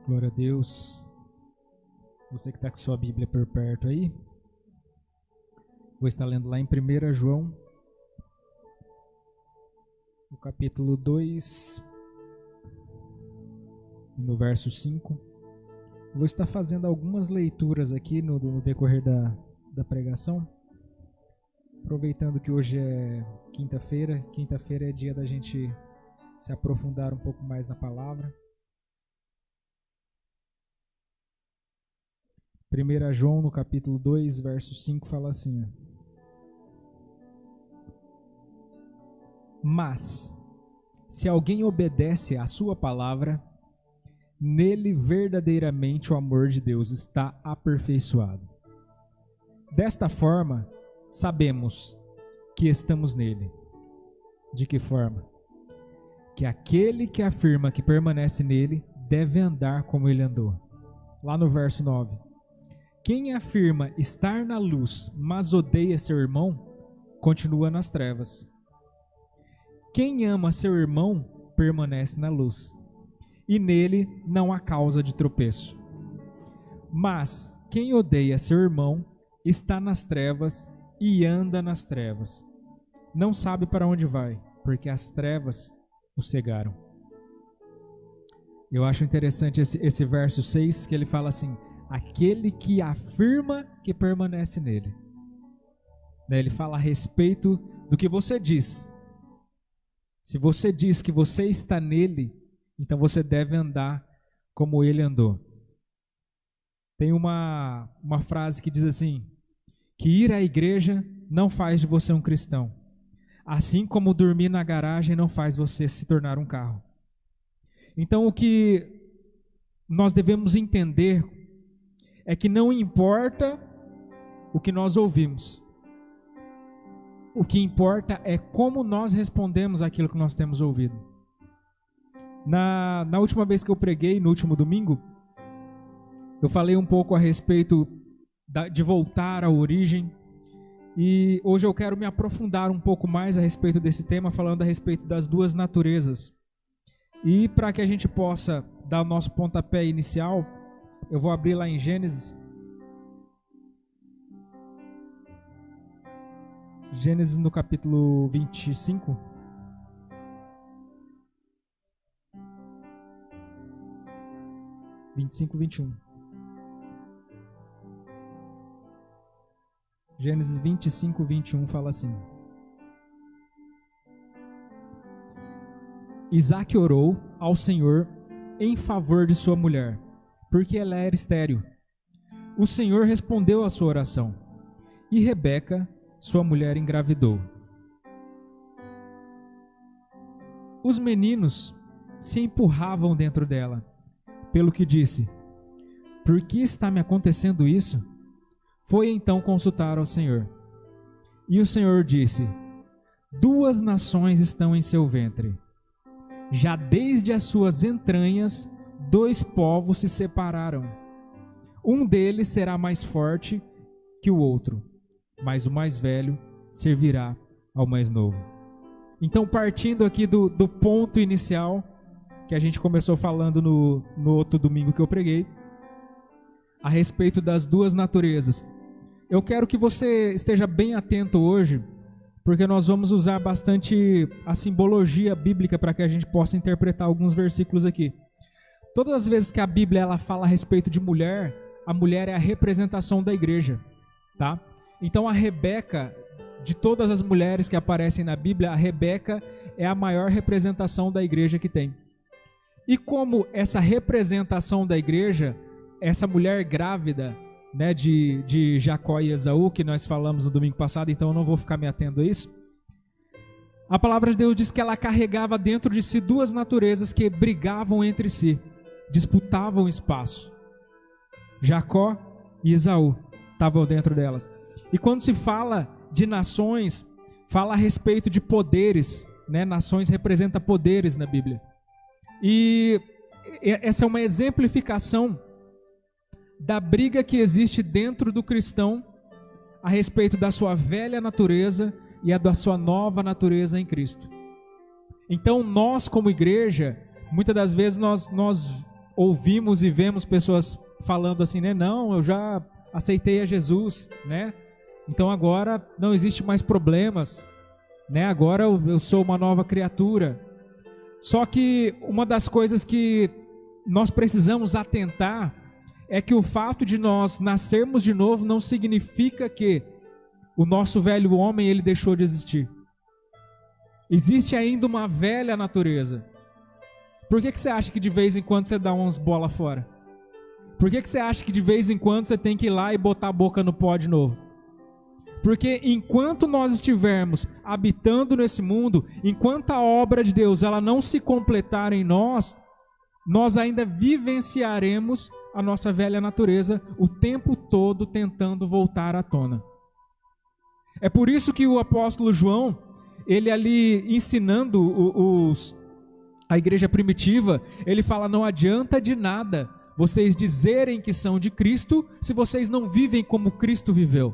Glória a Deus. Você que está com sua Bíblia por perto aí. Vou estar lendo lá em 1 João, no capítulo 2, no verso 5. Vou estar fazendo algumas leituras aqui no decorrer da pregação. Aproveitando que hoje é quinta-feira. Quinta-feira é dia da gente se aprofundar um pouco mais na palavra. 1 João, no capítulo 2, verso 5, fala assim: Mas, se alguém obedece à sua palavra, nele verdadeiramente o amor de Deus está aperfeiçoado. Desta forma, sabemos que estamos nele. De que forma? Que aquele que afirma que permanece nele deve andar como ele andou. Lá no verso 9. Quem afirma estar na luz, mas odeia seu irmão, continua nas trevas. Quem ama seu irmão, permanece na luz, e nele não há causa de tropeço. Mas quem odeia seu irmão, está nas trevas e anda nas trevas. Não sabe para onde vai, porque as trevas o cegaram. Eu acho interessante esse verso 6, que ele fala assim: aquele que afirma que permanece nele. Ele fala a respeito do que você diz. Se você diz que você está nele, então você deve andar como ele andou. Tem uma frase que diz assim: que ir à igreja não faz de você um cristão, assim como dormir na garagem não faz você se tornar um carro. Então o que nós devemos entender é que não importa o que nós ouvimos. O que importa é como nós respondemos àquilo que nós temos ouvido. Na última vez que eu preguei, no último domingo, eu falei um pouco a respeito de voltar à origem. E hoje eu quero me aprofundar um pouco mais a respeito desse tema, falando a respeito das duas naturezas. E para que a gente possa dar o nosso pontapé inicial, eu vou abrir lá em Gênesis. Gênesis no capítulo 25. (25, 21). Gênesis 25, 21 fala assim: Isaac orou ao Senhor em favor de sua mulher, porque ela era estéril. O Senhor respondeu à sua oração, e Rebeca, sua mulher, engravidou. Os meninos se empurravam dentro dela, pelo que disse: Por que está me acontecendo isso? Foi então consultar ao Senhor. E o Senhor disse: 2 nações estão em seu ventre. Já desde as suas entranhas, 2 povos se separaram. Um deles será mais forte que o outro, mas o mais velho servirá ao mais novo. Então, partindo aqui do ponto inicial, que a gente começou falando no outro domingo que eu preguei, a respeito das duas naturezas. Eu quero que você esteja bem atento hoje, porque nós vamos usar bastante a simbologia bíblica para que a gente possa interpretar alguns versículos aqui. Todas as vezes que a Bíblia ela fala a respeito de mulher, a mulher é a representação da igreja, tá? Então a Rebeca, de todas as mulheres que aparecem na Bíblia, a Rebeca é a maior representação da igreja que tem. E como essa representação da igreja, essa mulher grávida, né, de Jacó e Esaú, que nós falamos no domingo passado, então eu não vou ficar me atendo a isso. A palavra de Deus diz que ela carregava dentro de si 2 naturezas que brigavam entre si, disputavam espaço. Jacó e Esaú estavam dentro delas. E quando se fala de nações, fala a respeito de poderes, né? Nações representam poderes na Bíblia. E essa é uma exemplificação da briga que existe dentro do cristão a respeito da sua velha natureza e a da sua nova natureza em Cristo. Então nós como igreja, muitas das vezes nós ouvimos e vemos pessoas falando assim, né? Não, eu já aceitei a Jesus, né? Então agora não existe mais problemas, né? Agora eu sou uma nova criatura. Só que uma das coisas que nós precisamos atentar é que o fato de nós nascermos de novo não significa que o nosso velho homem ele deixou de existir. Existe ainda uma velha natureza. Por que você acha que de vez em quando você dá umas bolas fora? Por que você acha que de vez em quando você tem que ir lá e botar a boca no pó de novo? Porque enquanto nós estivermos habitando nesse mundo, enquanto a obra de Deus ela não se completar em nós, nós ainda vivenciaremos a nossa velha natureza o tempo todo tentando voltar à tona. É por isso que o apóstolo João, ele ali ensinando a igreja primitiva, ele fala, não adianta de nada vocês dizerem que são de Cristo se vocês não vivem como Cristo viveu.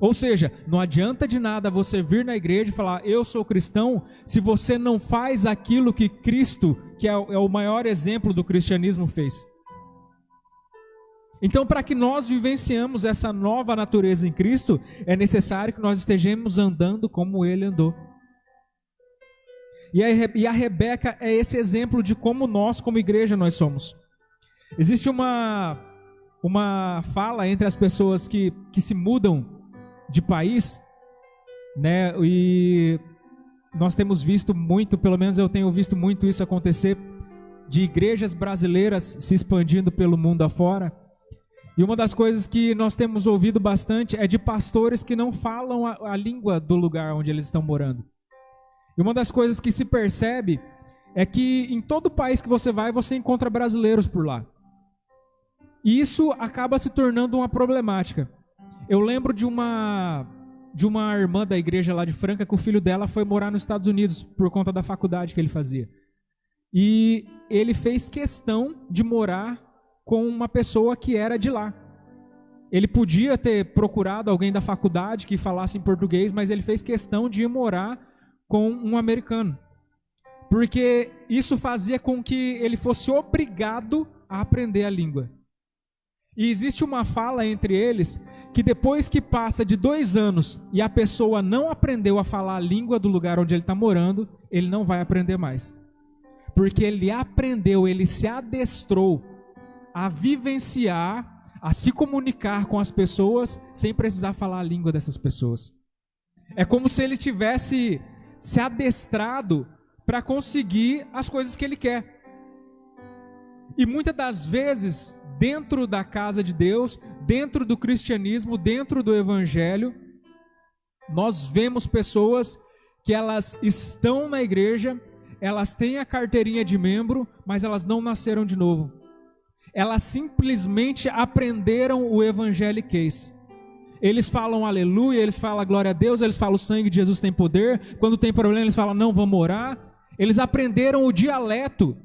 Ou seja, não adianta de nada você vir na igreja e falar, eu sou cristão, se você não faz aquilo que Cristo, que é o maior exemplo do cristianismo, fez. Então, para que nós vivenciamos essa nova natureza em Cristo, é necessário que nós estejamos andando como Ele andou. E a Rebeca é esse exemplo de como nós, como igreja, nós somos. Existe uma fala entre as pessoas que se mudam de país, né? E nós temos visto muito, pelo menos eu tenho visto muito isso acontecer, de igrejas brasileiras se expandindo pelo mundo afora. E uma das coisas que nós temos ouvido bastante é de pastores que não falam a língua do lugar onde eles estão morando. E uma das coisas que se percebe é que em todo país que você vai, você encontra brasileiros por lá. E isso acaba se tornando uma problemática. Eu lembro de uma irmã da igreja lá de Franca que o filho dela foi morar nos Estados Unidos por conta da faculdade que ele fazia. E ele fez questão de morar com uma pessoa que era de lá. Ele podia ter procurado alguém da faculdade que falasse em português, mas ele fez questão de ir morar com um americano. Porque isso fazia com que ele fosse obrigado a aprender a língua. E existe uma fala entre eles que depois que passa de 2 anos e a pessoa não aprendeu a falar a língua do lugar onde ele está morando, ele não vai aprender mais. Porque ele aprendeu, ele se adestrou a vivenciar, a se comunicar com as pessoas sem precisar falar a língua dessas pessoas. É como se ele tivesse se adestrado para conseguir as coisas que ele quer. E muitas das vezes, dentro da casa de Deus, dentro do cristianismo, dentro do evangelho, nós vemos pessoas que elas estão na igreja, elas têm a carteirinha de membro, mas elas não nasceram de novo. Elas simplesmente aprenderam o evangeliquez. Eles falam aleluia, eles falam glória a Deus, eles falam o sangue de Jesus tem poder. Quando tem problema eles falam não, vamos orar. Eles aprenderam o dialeto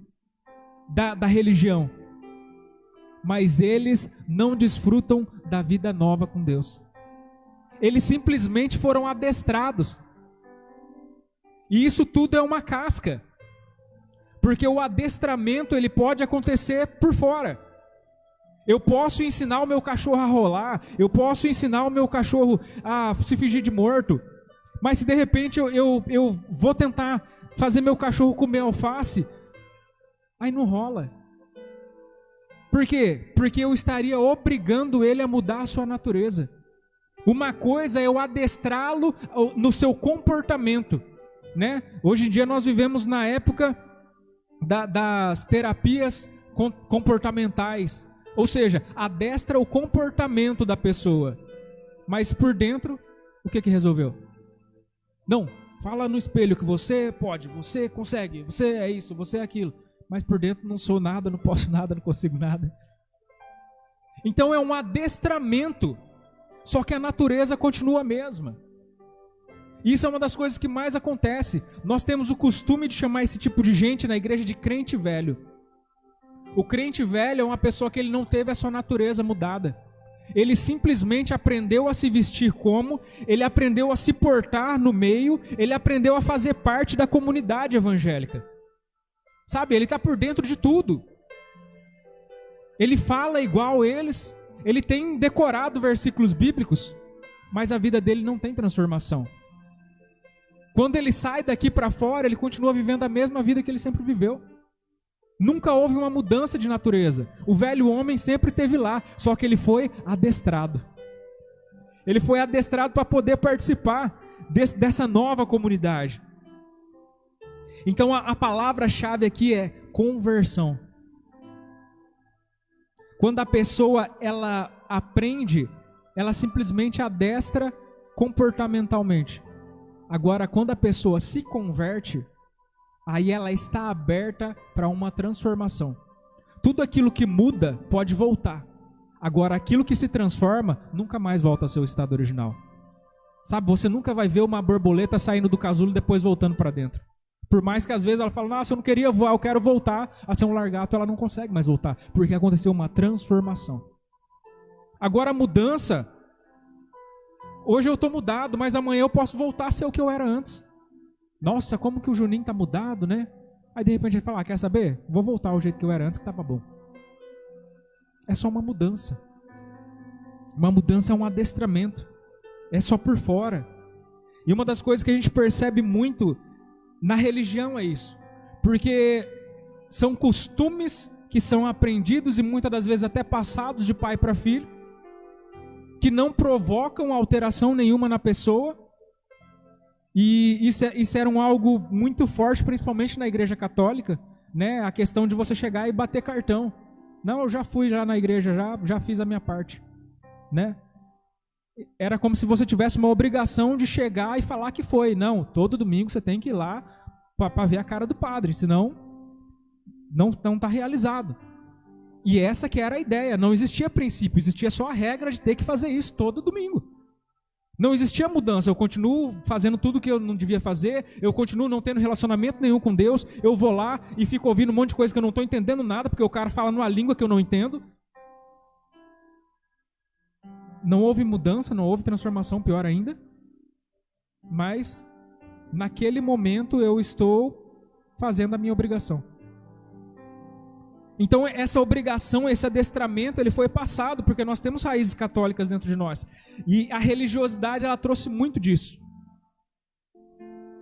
da religião. Mas eles não desfrutam da vida nova com Deus. Eles simplesmente foram adestrados. E isso tudo é uma casca. Porque o adestramento ele pode acontecer por fora. Eu posso ensinar o meu cachorro a rolar, eu posso ensinar o meu cachorro a se fingir de morto, mas se de repente eu vou tentar fazer meu cachorro comer alface, aí não rola. Por quê? Porque eu estaria obrigando ele a mudar a sua natureza. Uma coisa é eu adestrá-lo no seu comportamento, né? Hoje em dia nós vivemos na época das terapias comportamentais. Ou seja, adestra o comportamento da pessoa. Mas por dentro, o que resolveu? Não, fala no espelho que você pode, você consegue, você é isso, você é aquilo. Mas por dentro não sou nada, não posso nada, não consigo nada. Então é um adestramento. Só que a natureza continua a mesma. Isso é uma das coisas que mais acontece. Nós temos o costume de chamar esse tipo de gente na igreja de crente velho. O crente velho é uma pessoa que ele não teve a sua natureza mudada. Ele simplesmente aprendeu a se vestir como, ele aprendeu a se portar no meio, ele aprendeu a fazer parte da comunidade evangélica. Sabe, ele está por dentro de tudo. ele fala igual eles, ele tem decorado versículos bíblicos, mas a vida dele não tem transformação. Quando ele sai daqui para fora, ele continua vivendo a mesma vida que ele sempre viveu. Nunca houve uma mudança de natureza. O velho homem sempre esteve lá, só que ele foi adestrado. Ele foi adestrado para poder participar dessa nova comunidade. Então a palavra-chave aqui é conversão. Quando a pessoa ela aprende, ela simplesmente adestra comportamentalmente. Agora, quando a pessoa se converte, aí ela está aberta para uma transformação. Tudo aquilo que muda pode voltar. Agora, aquilo que se transforma nunca mais volta ao seu estado original. Sabe, você nunca vai ver uma borboleta saindo do casulo e depois voltando para dentro. Por mais que às vezes ela fale, nossa, eu não queria voar, eu quero voltar a ser um largato, ela não consegue mais voltar, porque aconteceu uma transformação. Agora a mudança, hoje eu estou mudado, mas amanhã eu posso voltar a ser o que eu era antes. Nossa, como que o Juninho está mudado, né? Aí de repente ele fala, quer saber? Vou voltar ao jeito que eu era antes, que estava bom. É só uma mudança. Uma mudança é um adestramento. É só por fora. E uma das coisas que a gente percebe muito na religião é isso. Porque são costumes que são aprendidos e muitas das vezes até passados de pai para filho, que não provocam alteração nenhuma na pessoa. E isso era algo muito forte, principalmente na igreja católica, né? A questão de você chegar e bater cartão. Não, eu já fui já na igreja, já fiz a minha parte, né? Era como se você tivesse uma obrigação de chegar e falar que foi. Não, todo domingo você tem que ir lá para ver a cara do padre, senão não está realizado. E essa que era a ideia, não existia princípio, existia só a regra de ter que fazer isso todo domingo. Não existia mudança, eu continuo fazendo tudo que eu não devia fazer, eu continuo não tendo relacionamento nenhum com Deus, eu vou lá e fico ouvindo um monte de coisa que eu não estou entendendo nada, porque o cara fala numa língua que eu não entendo. Não houve mudança, não houve transformação, pior ainda. Mas, naquele momento, eu estou fazendo a minha obrigação. Então, essa obrigação, esse adestramento, ele foi passado, porque nós temos raízes católicas dentro de nós. E a religiosidade, ela trouxe muito disso.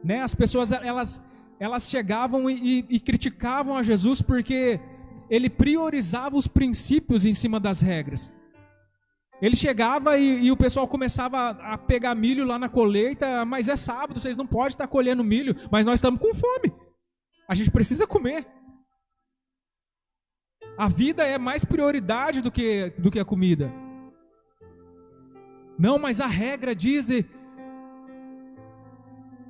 Né? As pessoas, elas chegavam e criticavam a Jesus porque ele priorizava os princípios em cima das regras. Ele chegava e o pessoal começava a pegar milho lá na colheita, mas é sábado, vocês não podem estar colhendo milho, mas nós estamos com fome. A gente precisa comer. A vida é mais prioridade do que a comida. Não, mas a regra diz...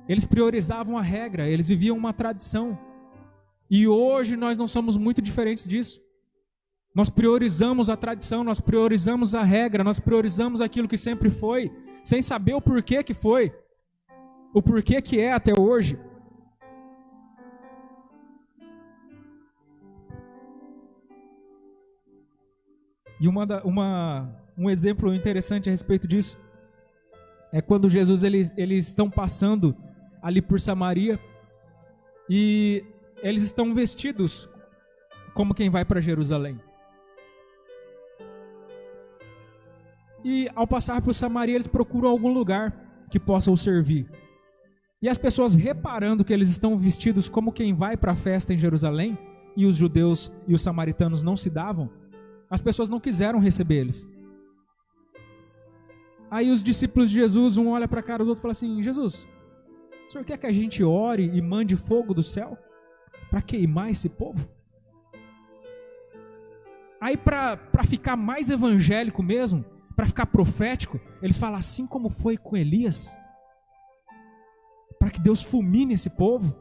Eles priorizavam a regra, eles viviam uma tradição. E hoje nós não somos muito diferentes disso. Nós priorizamos a tradição, nós priorizamos a regra, nós priorizamos aquilo que sempre foi, sem saber o porquê que foi, o porquê que é até hoje. E um exemplo interessante a respeito disso é quando Jesus, eles estão passando ali por Samaria e eles estão vestidos como quem vai para Jerusalém. E ao passar por Samaria, eles procuram algum lugar que possa os servir. E as pessoas, reparando que eles estão vestidos como quem vai para a festa em Jerusalém, e os judeus e os samaritanos não se davam, as pessoas não quiseram receber eles. Aí os discípulos de Jesus, um olha para a cara do outro e fala assim: Jesus, o senhor quer que a gente ore e mande fogo do céu para queimar esse povo? Aí para ficar mais evangélico mesmo, para ficar profético, eles falam assim como foi com Elias, para que Deus fulmine esse povo.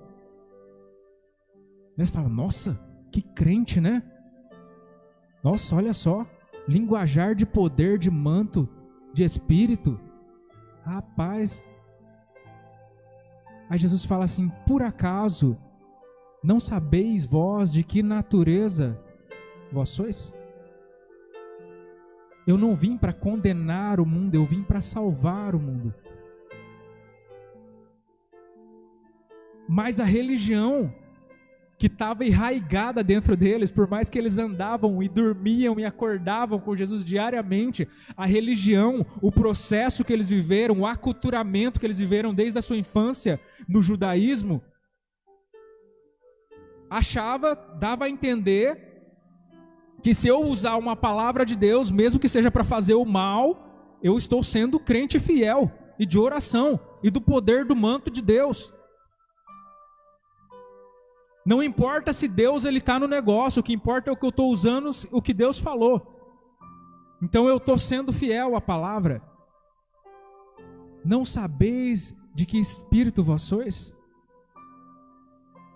Eles falam: nossa, que crente, né? Nossa, olha só, linguajar de poder, de manto, de espírito. Rapaz. Aí Jesus fala assim: por acaso não sabeis vós de que natureza vós sois? Eu não vim para condenar o mundo, eu vim para salvar o mundo. Mas a religião, que estava enraizada dentro deles, por mais que eles andavam e dormiam e acordavam com Jesus diariamente, a religião, o processo que eles viveram, o aculturamento que eles viveram desde a sua infância no judaísmo, dava a entender que se eu usar uma palavra de Deus, mesmo que seja para fazer o mal, eu estou sendo crente fiel e de oração e do poder do manto de Deus. Não importa se Deus está no negócio, o que importa é o que eu estou usando, o que Deus falou. Então eu estou sendo fiel à palavra. Não sabeis de que espírito vós sois?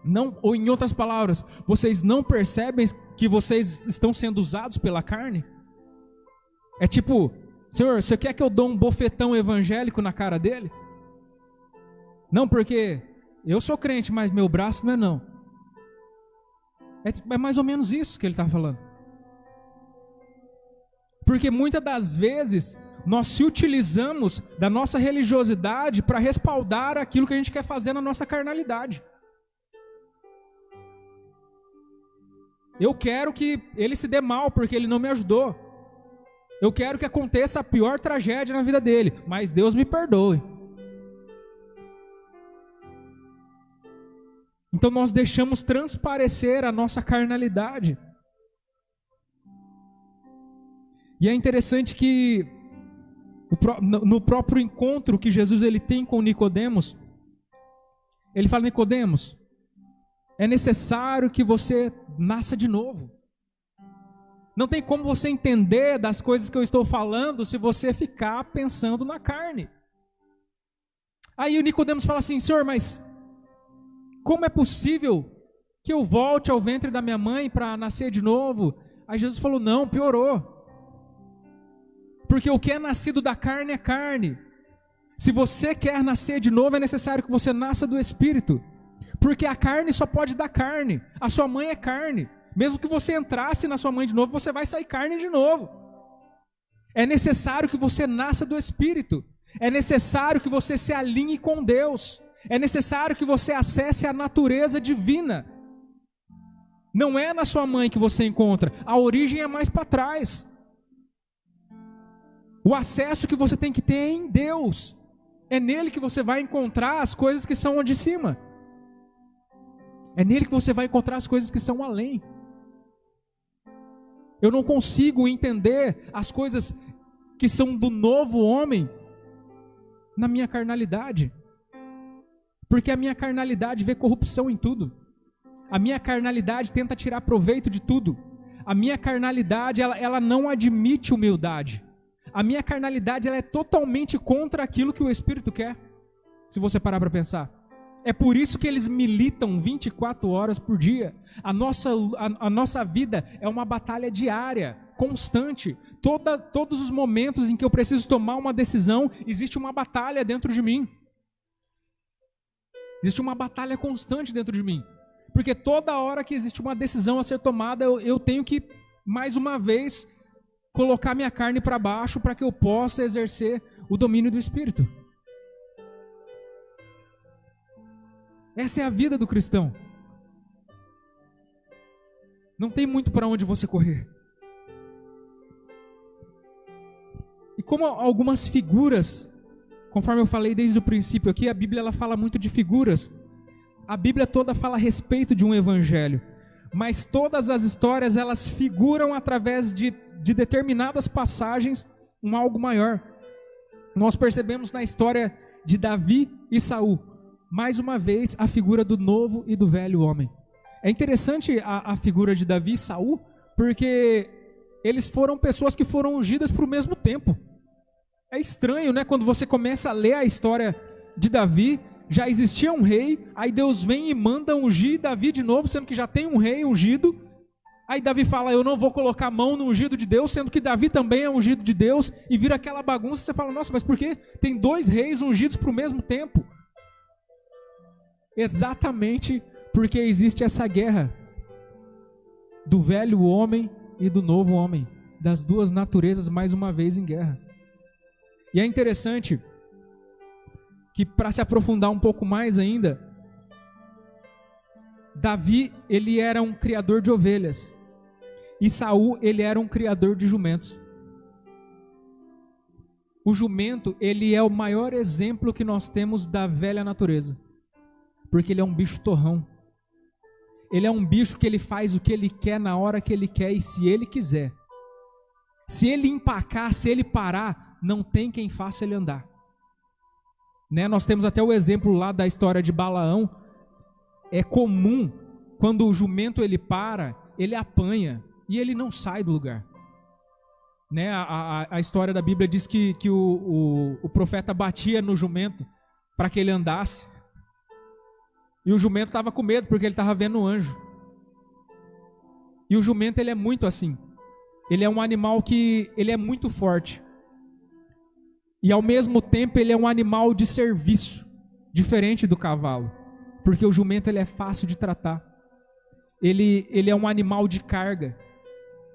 Não, ou em outras palavras, vocês não percebem que vocês estão sendo usados pela carne? É tipo, Senhor, você quer que eu dou um bofetão evangélico na cara dele? Não, porque eu sou crente, mas meu braço não é não. É mais ou menos isso que ele está falando. Porque muitas das vezes nós se utilizamos da nossa religiosidade para respaldar aquilo que a gente quer fazer na nossa carnalidade. Eu quero que ele se dê mal porque ele não me ajudou. Eu quero que aconteça a pior tragédia na vida dele, mas Deus me perdoe. Então nós deixamos transparecer a nossa carnalidade. E é interessante que no próprio encontro que Jesus ele tem com Nicodemos, ele fala: Nicodemos, é necessário que você nasça de novo. Não tem como você entender das coisas que eu estou falando se você ficar pensando na carne. Aí o Nicodemos fala assim: Senhor, mas como é possível que eu volte ao ventre da minha mãe para nascer de novo? Aí Jesus falou: não, piorou. Porque o que é nascido da carne é carne. Se você quer nascer de novo, é necessário que você nasça do Espírito. Porque a carne só pode dar carne. A sua mãe é carne. Mesmo que você entrasse na sua mãe de novo, você vai sair carne de novo. É necessário que você nasça do Espírito. É necessário que você se alinhe com Deus. É necessário que você acesse a natureza divina. Não é na sua mãe que você encontra. A origem é mais para trás. O acesso que você tem que ter é em Deus. É nele que você vai encontrar as coisas que são de cima. É nele que você vai encontrar as coisas que são além. Eu não consigo entender as coisas que são do novo homem na minha carnalidade. Porque a minha carnalidade vê corrupção em tudo. A minha carnalidade tenta tirar proveito de tudo. A minha carnalidade, ela não admite humildade. A minha carnalidade, ela é totalmente contra aquilo que o Espírito quer. Se você parar para pensar. É por isso que eles militam 24 horas por dia. A nossa vida é uma batalha diária, constante. Todos os momentos em que eu preciso tomar uma decisão, existe uma batalha dentro de mim. Existe uma batalha constante dentro de mim. Porque toda hora que existe uma decisão a ser tomada, eu tenho que, mais uma vez, colocar minha carne para baixo para que eu possa exercer o domínio do Espírito. Essa é a vida do cristão. Não tem muito para onde você correr. E como algumas figuras, conforme eu falei desde o princípio aqui, a Bíblia ela fala muito de figuras. A Bíblia toda fala a respeito de um evangelho. Mas todas as histórias elas figuram através de determinadas passagens um algo maior. Nós percebemos na história de Davi e Saul, mais uma vez a figura do novo e do velho homem. É interessante a figura de Davi e Saul, porque eles foram pessoas que foram ungidas para o mesmo tempo. É estranho, né? Quando você começa a ler a história de Davi, já existia um rei, aí Deus vem e manda ungir Davi de novo, sendo que já tem um rei ungido. Aí Davi fala: eu não vou colocar a mão no ungido de Deus, sendo que Davi também é ungido de Deus, e vira aquela bagunça. Você fala: nossa, mas por que tem dois reis ungidos para o mesmo tempo? Exatamente porque existe essa guerra do velho homem e do novo homem, das duas naturezas mais uma vez em guerra. E é interessante que, para se aprofundar um pouco mais ainda, Davi, ele era um criador de ovelhas. E Saul, ele era um criador de jumentos. O jumento, ele é o maior exemplo que nós temos da velha natureza. Porque ele é um bicho torrão. Ele é um bicho que ele faz o que ele quer na hora que ele quer e se ele quiser. Se ele empacar, se ele parar, não tem quem faça ele andar. Né? Nós temos até o exemplo lá da história de Balaão. É comum, quando o jumento ele para, ele apanha e ele não sai do lugar. Né? A história da Bíblia diz que o profeta batia no jumento para que ele andasse. E o jumento estava com medo porque ele estava vendo um anjo. E o jumento ele é muito assim. Ele é um animal que ele é muito forte. E ao mesmo tempo ele é um animal de serviço, diferente do cavalo. Porque o jumento ele é fácil de tratar. Ele é um animal de carga.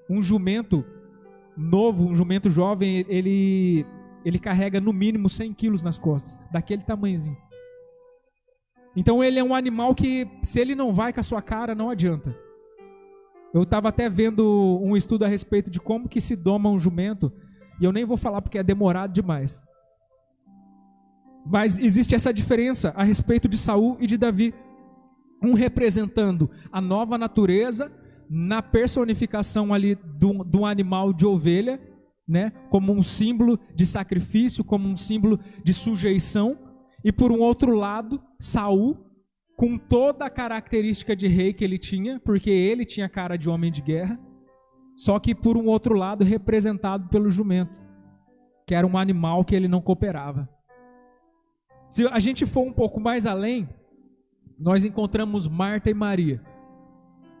Um jumento novo, um jumento jovem, ele carrega no mínimo 100 quilos nas costas, daquele tamanhozinho. Então ele é um animal que, se ele não vai com a sua cara, não adianta. Eu estava até vendo um estudo a respeito de como que se doma um jumento, e eu nem vou falar porque é demorado demais. Mas existe essa diferença a respeito de Saul e de Davi. Um representando a nova natureza, na personificação ali do animal de ovelha, né? Como um símbolo de sacrifício, como um símbolo de sujeição. E por um outro lado, Saul, com toda a característica de rei que ele tinha, porque ele tinha cara de homem de guerra, só que por um outro lado representado pelo jumento, que era um animal que ele não cooperava. Se a gente for um pouco mais além, nós encontramos Marta e Maria.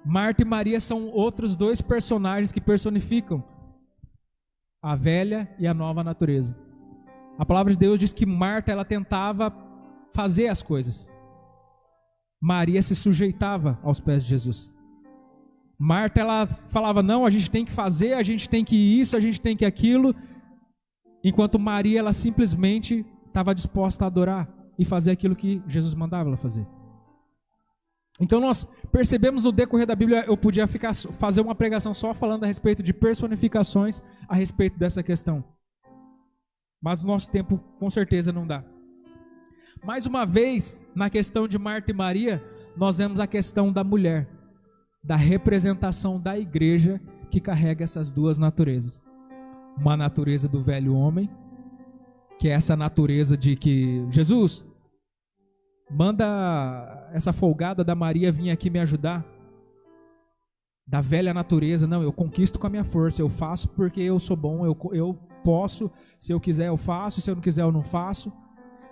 Marta e Maria são outros dois personagens que personificam a velha e a nova natureza. A palavra de Deus diz que Marta, ela tentava fazer as coisas. Maria se sujeitava aos pés de Jesus. Marta, ela falava, não, a gente tem que fazer, a gente tem que isso, a gente tem que aquilo. Enquanto Maria, ela simplesmente estava disposta a adorar e fazer aquilo que Jesus mandava ela fazer. Então nós percebemos no decorrer da Bíblia, eu podia fazer uma pregação só falando a respeito de personificações a respeito dessa questão. Mas o nosso tempo com certeza não dá. Mais uma vez, na questão de Marta e Maria, nós vemos a questão da mulher, da representação da igreja que carrega essas duas naturezas. Uma natureza do velho homem, que é essa natureza de que Jesus, manda essa folgada da Maria vir aqui me ajudar. Da velha natureza, não, eu conquisto com a minha força, eu faço porque eu sou bom, eu posso, se eu quiser eu faço, se eu não quiser eu não faço.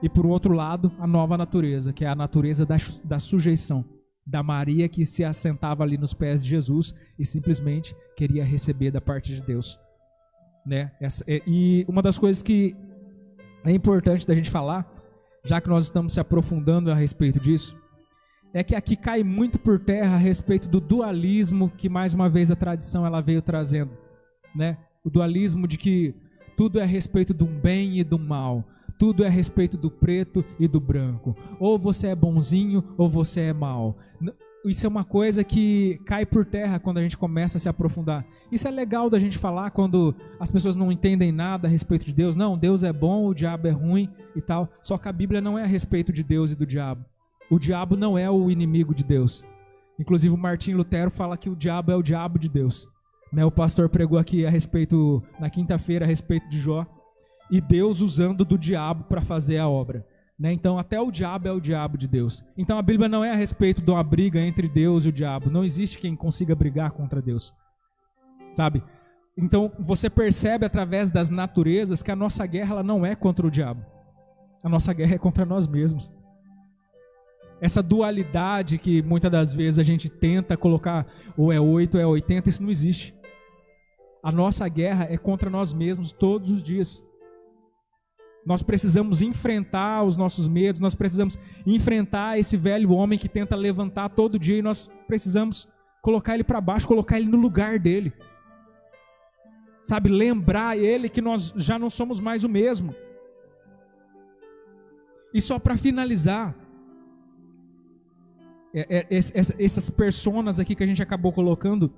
E por outro lado, a nova natureza, que é a natureza da sujeição, da Maria que se assentava ali nos pés de Jesus e simplesmente queria receber da parte de Deus, né? E uma das coisas que é importante da gente falar, já que nós estamos se aprofundando a respeito disso, é que aqui cai muito por terra a respeito do dualismo que mais uma vez a tradição ela veio trazendo, né? O dualismo de que tudo é a respeito do bem e do mal, tudo é a respeito do preto e do branco, ou você é bonzinho ou você é mau. Isso é uma coisa que cai por terra quando a gente começa a se aprofundar. Isso é legal da gente falar quando as pessoas não entendem nada a respeito de Deus. Não, Deus é bom, o diabo é ruim e tal. Só que a Bíblia não é a respeito de Deus e do diabo. O diabo não é o inimigo de Deus. Inclusive o Martinho Lutero fala que o diabo é o diabo de Deus. Né, o pastor pregou aqui a respeito, na quinta-feira, a respeito de Jó. E Deus usando do diabo para fazer a obra. Né? Então até o diabo é o diabo de Deus. Então a Bíblia não é a respeito de uma briga entre Deus e o diabo. Não existe quem consiga brigar contra Deus, sabe? Então você percebe através das naturezas que a nossa guerra ela não é contra o diabo. A nossa guerra é contra nós mesmos. Essa dualidade que muitas das vezes a gente tenta colocar, ou é 8 ou é 80, isso não existe. A nossa guerra é contra nós mesmos todos os dias. Nós precisamos enfrentar os nossos medos, nós precisamos enfrentar esse velho homem que tenta levantar todo dia e nós precisamos colocar ele para baixo, colocar ele no lugar dele. Sabe, lembrar ele que nós já não somos mais o mesmo. E só para finalizar, essas personas aqui que a gente acabou colocando,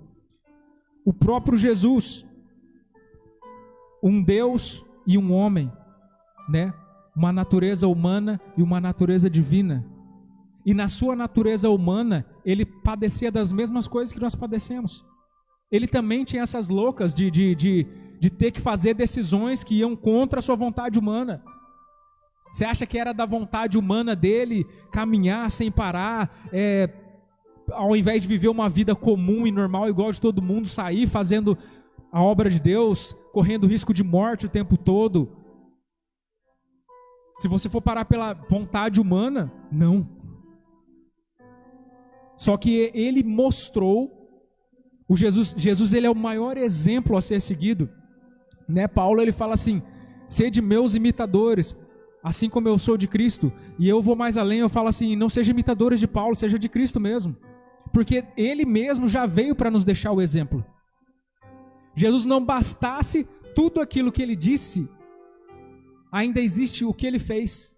o próprio Jesus, um Deus e um homem, né? Uma natureza humana e uma natureza divina. E na sua natureza humana, ele padecia das mesmas coisas que nós padecemos. Ele também tinha essas loucas de ter que fazer decisões que iam contra a sua vontade humana. Você acha que era da vontade humana dele caminhar sem parar, ao invés de viver uma vida comum e normal, igual de todo mundo, sair fazendo a obra de Deus, correndo risco de morte o tempo todo? Se você for parar pela vontade humana, não. Só que ele mostrou, Jesus ele é o maior exemplo a ser seguido, né? Paulo ele fala assim: sede meus imitadores, assim como eu sou de Cristo. E eu vou mais além, eu falo assim: não seja imitadores de Paulo, seja de Cristo mesmo, porque ele mesmo já veio para nos deixar o exemplo. Jesus, não bastasse tudo aquilo que ele disse, ainda existe o que ele fez,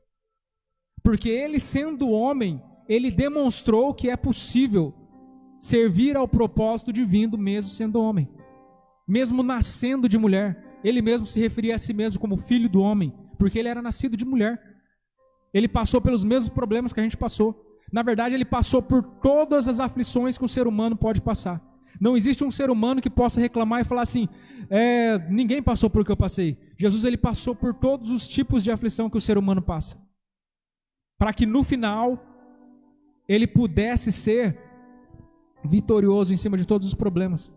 porque ele, sendo homem, ele demonstrou que é possível servir ao propósito divino mesmo sendo homem, mesmo nascendo de mulher. Ele mesmo se referia a si mesmo como filho do homem, porque ele era nascido de mulher. Ele passou pelos mesmos problemas que a gente passou. Na verdade, ele passou por todas as aflições que um ser humano pode passar. Não existe um ser humano que possa reclamar e falar assim: ninguém passou por o que eu passei. Jesus ele passou por todos os tipos de aflição que o ser humano passa, para que no final ele pudesse ser vitorioso em cima de todos os problemas.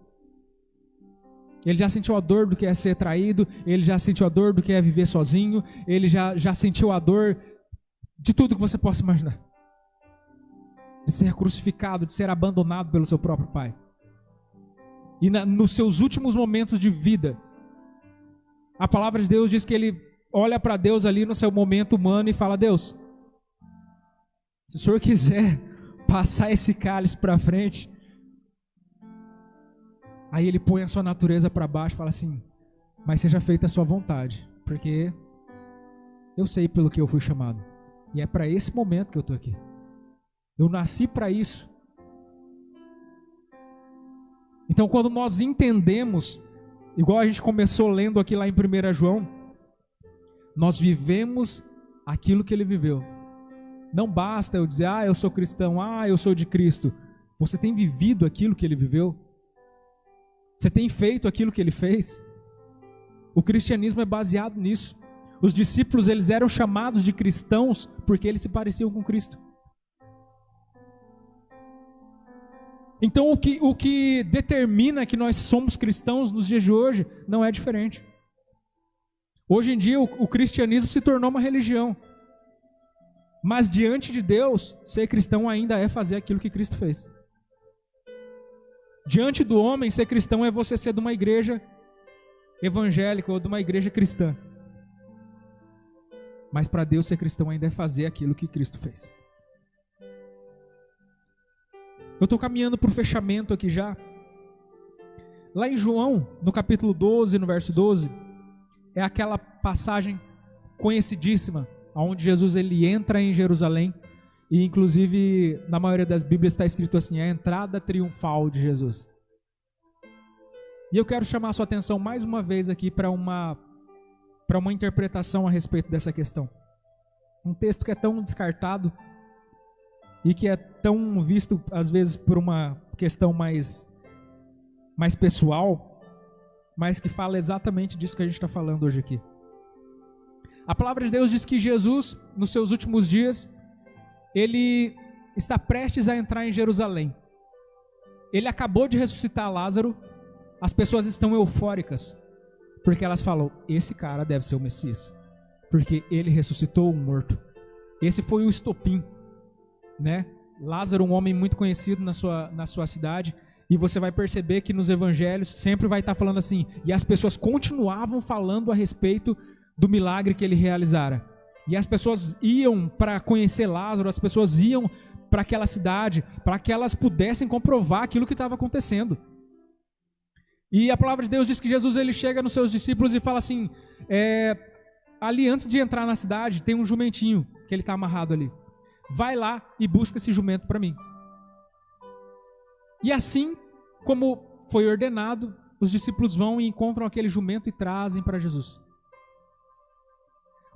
Ele já sentiu a dor do que é ser traído, ele já sentiu a dor do que é viver sozinho, ele já sentiu a dor de tudo que você possa imaginar. De ser crucificado, de ser abandonado pelo seu próprio pai. E nos seus últimos momentos de vida, a palavra de Deus diz que ele olha para Deus ali no seu momento humano e fala: Deus, se o Senhor quiser passar esse cálice para frente, aí ele põe a sua natureza para baixo e fala assim: mas seja feita a sua vontade, porque eu sei pelo que eu fui chamado, e é para esse momento que eu estou aqui. Eu nasci para isso. Então, quando nós entendemos, igual a gente começou lendo aqui lá em 1 João, nós vivemos aquilo que ele viveu. Não basta eu dizer: eu sou cristão, eu sou de Cristo. Você tem vivido aquilo que ele viveu? Você tem feito aquilo que ele fez? O cristianismo é baseado nisso. Os discípulos eles eram chamados de cristãos porque eles se pareciam com Cristo. Então o que determina que nós somos cristãos nos dias de hoje não é diferente. Hoje em dia o cristianismo se tornou uma religião. Mas diante de Deus, ser cristão ainda é fazer aquilo que Cristo fez. Diante do homem, ser cristão é você ser de uma igreja evangélica ou de uma igreja cristã. Mas para Deus, ser cristão ainda é fazer aquilo que Cristo fez. Eu estou caminhando para o fechamento aqui já. Lá em João, no capítulo 12, no verso 12, é aquela passagem conhecidíssima, onde Jesus ele entra em Jerusalém, e inclusive na maioria das Bíblias está escrito assim: a entrada triunfal de Jesus. E eu quero chamar a sua atenção mais uma vez aqui para uma interpretação a respeito dessa questão. Um texto que é tão descartado e que é tão visto às vezes por uma questão mais pessoal, mas que fala exatamente disso que a gente está falando hoje aqui. A palavra de Deus diz que Jesus, nos seus últimos dias, ele está prestes a entrar em Jerusalém. Ele acabou de ressuscitar Lázaro. As pessoas estão eufóricas, porque elas falam: esse cara deve ser o Messias, porque ele ressuscitou um morto. Esse foi o estopim, né? Lázaro, um homem muito conhecido na sua cidade, e você vai perceber que nos evangelhos sempre vai estar falando assim, e as pessoas continuavam falando a respeito do milagre que ele realizara. E as pessoas iam para conhecer Lázaro, as pessoas iam para aquela cidade, para que elas pudessem comprovar aquilo que estava acontecendo. E a palavra de Deus diz que Jesus ele chega nos seus discípulos e fala assim: ali antes de entrar na cidade tem um jumentinho que ele está amarrado ali. Vai lá e busca esse jumento para mim. E assim como foi ordenado, os discípulos vão e encontram aquele jumento e trazem para Jesus.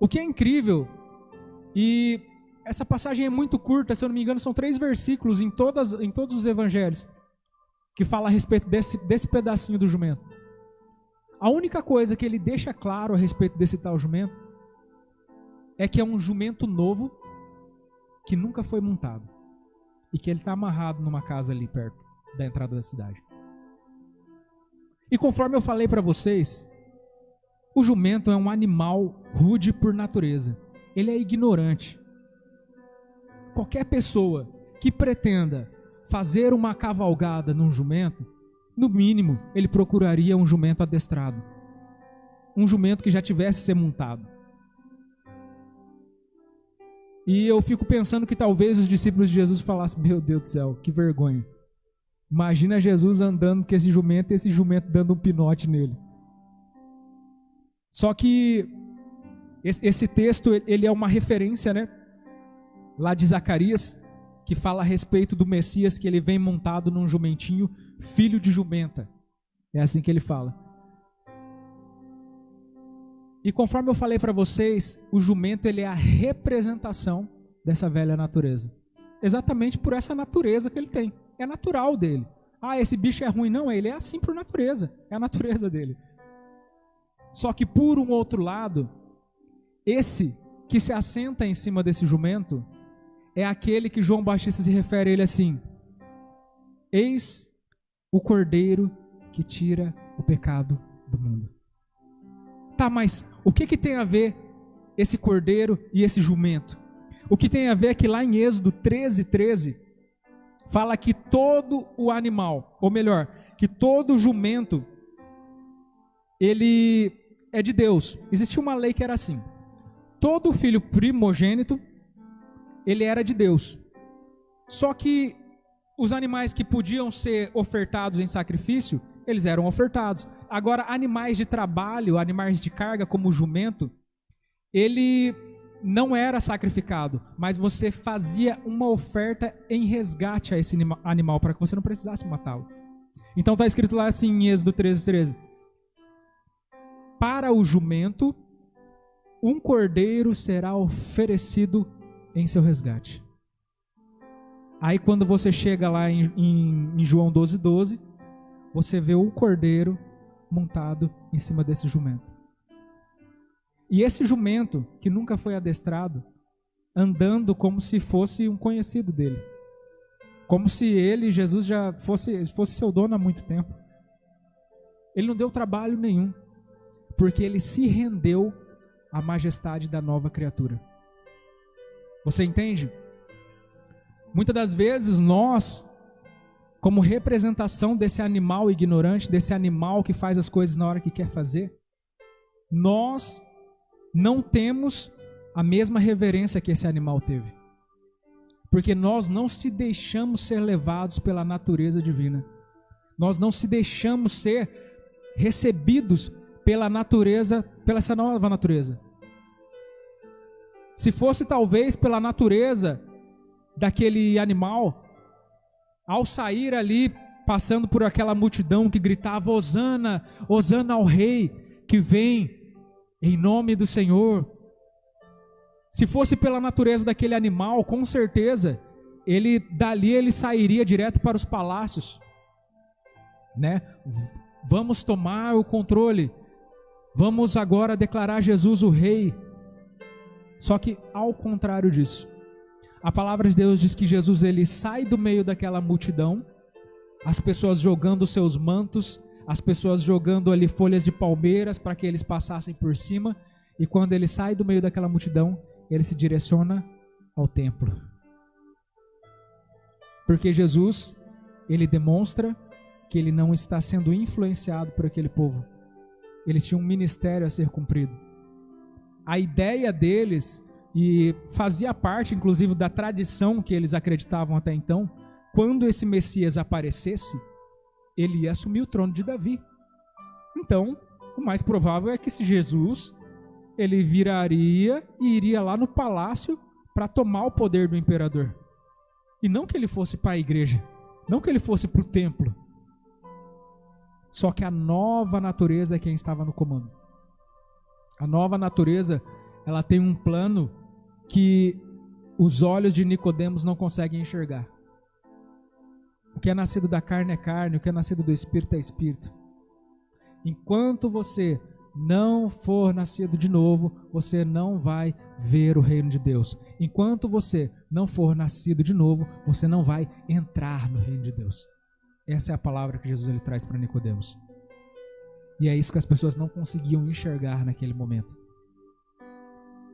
O que é incrível, e essa passagem é muito curta, se eu não me engano, são 3 versículos em todos os evangelhos, que fala a respeito desse pedacinho do jumento. A única coisa que ele deixa claro a respeito desse tal jumento é que é um jumento novo que nunca foi montado e que ele está amarrado numa casa ali perto da entrada da cidade. E conforme eu falei para vocês, o jumento é um animal rude por natureza. Ele é ignorante. Qualquer pessoa que pretenda fazer uma cavalgada num jumento, no mínimo, ele procuraria um jumento adestrado. Um jumento que já tivesse ser montado. E eu fico pensando que talvez os discípulos de Jesus falassem: meu Deus do céu, que vergonha. Imagina Jesus andando com esse jumento e esse jumento dando um pinote nele. Só que esse texto, ele é uma referência, né? Lá de Zacarias, que fala a respeito do Messias, que ele vem montado num jumentinho, filho de jumenta. É assim que ele fala. E conforme eu falei para vocês, o jumento ele é a representação dessa velha natureza. Exatamente por essa natureza que ele tem. É natural dele. Ah, esse bicho é ruim. Não, ele é assim por natureza. É a natureza dele. Só que por um outro lado, esse que se assenta em cima desse jumento é aquele que João Batista se refere a ele assim: eis o cordeiro que tira o pecado do mundo. Tá, mas o que tem a ver esse cordeiro e esse jumento? O que tem a ver é que lá em Êxodo 13:13 fala que todo o animal, ou melhor, que todo jumento, ele é de Deus. Existia uma lei que era assim: todo filho primogênito, ele era de Deus. Só que os animais que podiam ser ofertados em sacrifício, eles eram ofertados. Agora, animais de trabalho, animais de carga, como o jumento, ele não era sacrificado, mas você fazia uma oferta em resgate a esse animal, para que você não precisasse matá-lo. Então está escrito lá assim em Êxodo 13:13. Para o jumento, um cordeiro será oferecido em seu resgate. Aí quando você chega lá em João 12:12, você vê o cordeiro montado em cima desse jumento. E esse jumento, que nunca foi adestrado, andando como se fosse um conhecido dele. Como se ele, Jesus, já fosse seu dono há muito tempo. Ele não deu trabalho nenhum, porque ele se rendeu à majestade da nova criatura. Você entende? Muitas das vezes nós, como representação desse animal ignorante, desse animal que faz as coisas na hora que quer fazer, nós não temos a mesma reverência que esse animal teve. Porque nós não se deixamos ser levados pela natureza divina. Nós não se deixamos ser recebidos pela natureza, pela essa nova natureza. Se fosse talvez pela natureza daquele animal, ao sair ali, passando por aquela multidão que gritava: Hosana, Hosana ao rei que vem em nome do Senhor. Se fosse pela natureza daquele animal, com certeza, dali ele sairia direto para os palácios, né? Vamos tomar o controle. Vamos agora declarar Jesus o rei. Só que ao contrário disso, a palavra de Deus diz que Jesus ele sai do meio daquela multidão, as pessoas jogando seus mantos, as pessoas jogando ali folhas de palmeiras para que eles passassem por cima, e quando ele sai do meio daquela multidão, ele se direciona ao templo. Porque Jesus, ele demonstra que ele não está sendo influenciado por aquele povo. Ele tinha um ministério a ser cumprido. A ideia deles, e fazia parte inclusive da tradição que eles acreditavam até então, quando esse Messias aparecesse, ele ia assumir o trono de Davi. Então, o mais provável é que esse Jesus, ele viraria e iria lá no palácio para tomar o poder do imperador. E não que ele fosse para a igreja, Não que ele fosse para o templo. Só que a nova natureza é quem estava no comando. A nova natureza, ela tem um plano que os olhos de Nicodemos não conseguem enxergar. O que é nascido da carne é carne, o que é nascido do Espírito é Espírito. Enquanto você não for nascido de novo, você não vai ver o reino de Deus. Enquanto você não for nascido de novo, você não vai entrar no reino de Deus. Essa é a palavra que Jesus ele traz para Nicodemos. E é isso que as pessoas não conseguiam enxergar naquele momento.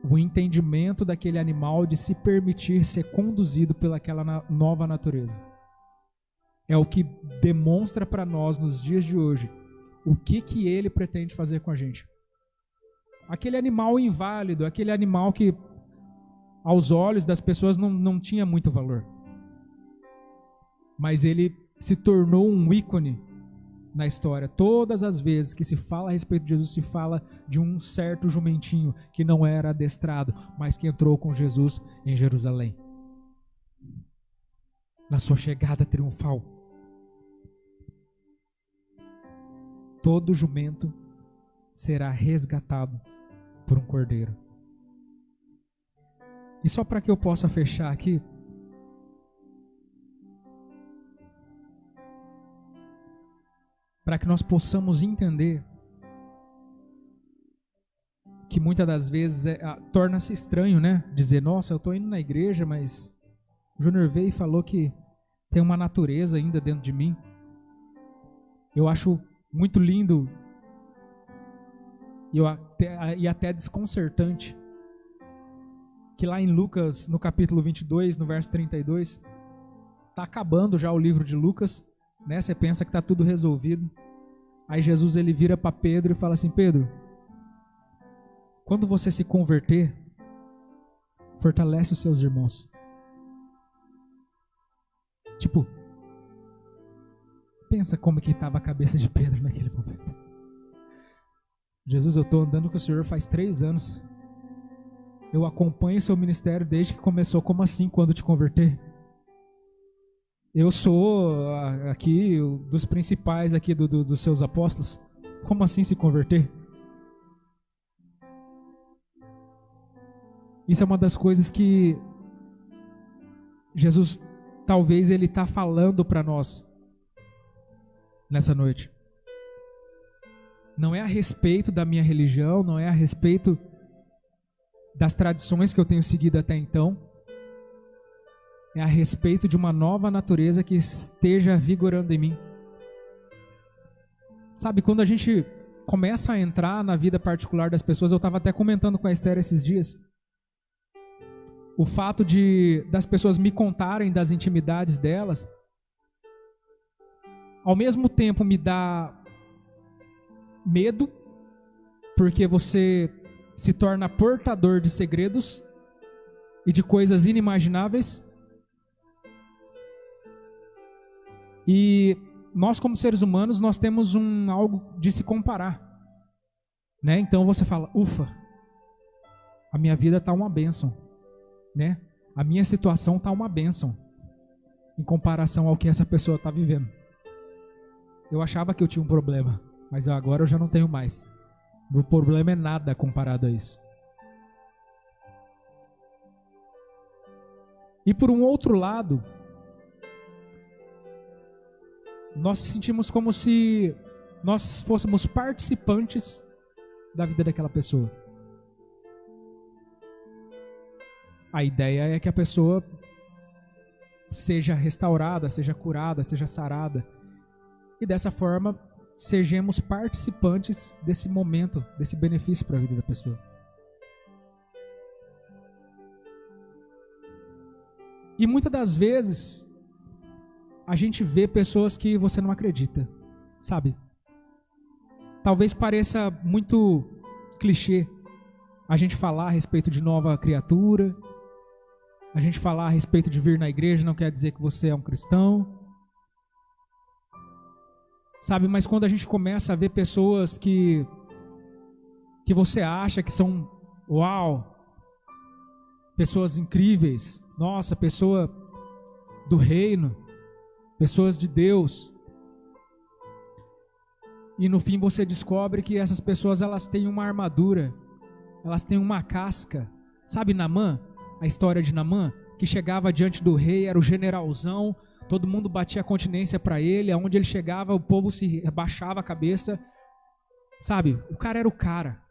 O entendimento daquele animal de se permitir ser conduzido pelaquela nova natureza. É o que demonstra para nós nos dias de hoje o que ele pretende fazer com a gente. Aquele animal inválido, aquele animal que aos olhos das pessoas não tinha muito valor. Mas ele se tornou um ícone na história. Todas as vezes que se fala a respeito de Jesus, se fala de um certo jumentinho que não era adestrado, mas que entrou com Jesus em Jerusalém. Na sua chegada triunfal. Todo jumento será resgatado por um cordeiro. E só para que eu possa fechar aqui, para que nós possamos entender que muitas das vezes torna-se estranho, né? Dizer, nossa, eu estou indo na igreja, mas o Júnior veio e falou que tem uma natureza ainda dentro de mim. Eu acho muito lindo e até desconcertante que lá em Lucas, no capítulo 22, no verso 32, está acabando já o livro de Lucas, né? Você pensa que está tudo resolvido. Aí Jesus ele vira para Pedro e fala assim, Pedro, quando você se converter, fortalece os seus irmãos. Tipo, pensa como que estava a cabeça de Pedro naquele momento. Jesus, eu estou andando com o Senhor faz 3 anos. Eu acompanho o seu ministério desde que começou. Como assim, quando te converter? Eu sou aqui dos principais aqui dos seus apóstolos. Como assim se converter? Isso é uma das coisas que Jesus talvez ele está falando para nós nessa noite. Não é a respeito da minha religião, não é a respeito das tradições que eu tenho seguido até então. É a respeito de uma nova natureza que esteja vigorando em mim. Sabe, quando a gente começa a entrar na vida particular das pessoas, eu estava até comentando com a Esther esses dias, o fato das pessoas me contarem das intimidades delas, ao mesmo tempo me dá medo, porque você se torna portador de segredos e de coisas inimagináveis. E nós como seres humanos, nós temos algo de se comparar, né? Então você fala, ufa, a minha vida está uma bênção, né? A minha situação está uma bênção em comparação ao que essa pessoa está vivendo. Eu achava que eu tinha um problema, mas agora eu já não tenho mais. O problema é nada comparado a isso. E por um outro lado, nós sentimos como se nós fôssemos participantes da vida daquela pessoa. A ideia é que a pessoa seja restaurada, seja curada, seja sarada. E dessa forma, sejamos participantes desse momento, desse benefício para a vida da pessoa. E muitas das vezes, a gente vê pessoas que você não acredita, sabe? Talvez pareça muito clichê a gente falar a respeito de nova criatura, a gente falar a respeito de vir na igreja não quer dizer que você é um cristão. Sabe, mas quando a gente começa a ver pessoas que você acha que são, uau, pessoas incríveis, nossa, pessoa do reino, pessoas de Deus. E no fim você descobre que essas pessoas, elas têm uma armadura, elas têm uma casca. Sabe Naamã? A história de Naamã? Que chegava diante do rei, era o generalzão, todo mundo batia continência para ele, aonde ele chegava o povo se rebaixava a cabeça. Sabe, o cara era o cara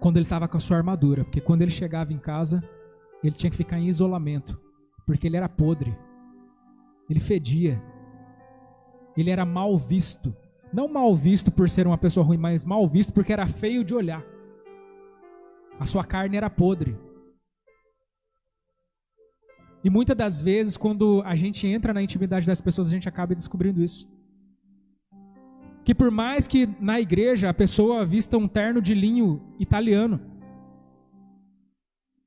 quando ele estava com a sua armadura, porque quando ele chegava em casa, ele tinha que ficar em isolamento, porque ele era podre, ele fedia, ele era mal visto. Não mal visto por ser uma pessoa ruim, mas mal visto porque era feio de olhar. A sua carne era podre. E muitas das vezes, quando a gente entra na intimidade das pessoas, a gente acaba descobrindo isso. Que por mais que na igreja a pessoa vista um terno de linho italiano,